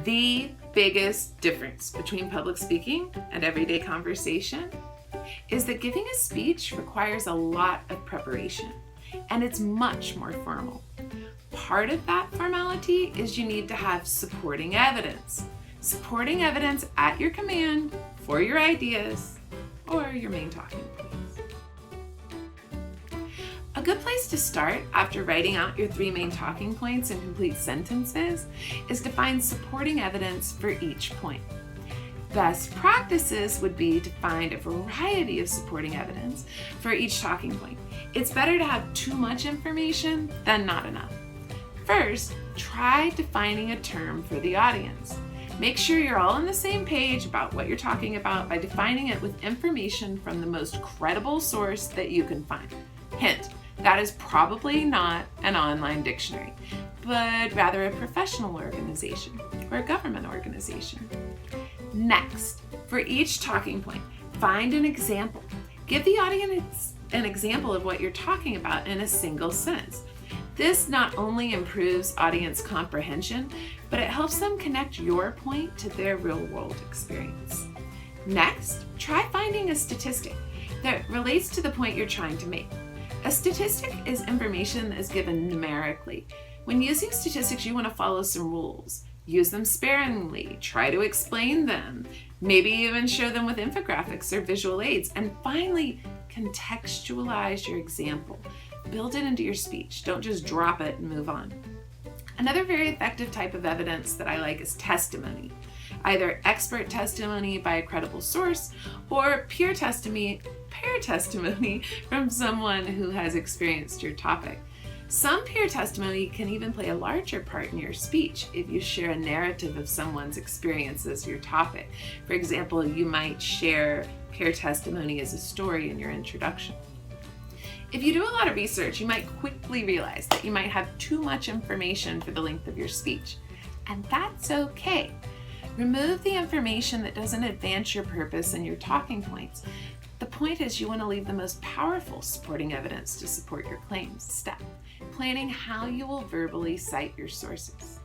The biggest difference between public speaking and everyday conversation is that giving a speech requires a lot of preparation, and it's much more formal. Part of that formality is you need to have supporting evidence. Supporting evidence at your command for your ideas or your main talking points. A good place to start after writing out your 3 main talking points in complete sentences is to find supporting evidence for each point. Best practices would be to find a variety of supporting evidence for each talking point. It's better to have too much information than not enough. First, try defining a term for the audience. Make sure you're all on the same page about what you're talking about by defining it with information from the most credible source that you can find. Hint, that is probably not an online dictionary, but rather a professional organization or a government organization. Next, for each talking point, find an example. Give the audience an example of what you're talking about in a single sentence. This not only improves audience comprehension, but it helps them connect your point to their real-world experience. Next, try finding a statistic that relates to the point you're trying to make. A statistic is information that is given numerically. When using statistics, you want to follow some rules. Use them sparingly, try to explain them, maybe even show them with infographics or visual aids, and finally, contextualize your example. Build it into your speech. Don't just drop it and move on. Another very effective type of evidence that I like is testimony. Either expert testimony by a credible source or peer testimony from someone who has experienced your topic. Some peer testimony can even play a larger part in your speech if you share a narrative of someone's experience as your topic. For example, you might share peer testimony as a story in your introduction. If you do a lot of research, you might quickly realize that you might have too much information for the length of your speech, and that's okay. Remove the information that doesn't advance your purpose and your talking points. The point is you want to leave the most powerful supporting evidence to support your claims. Step, planning how you will verbally cite your sources.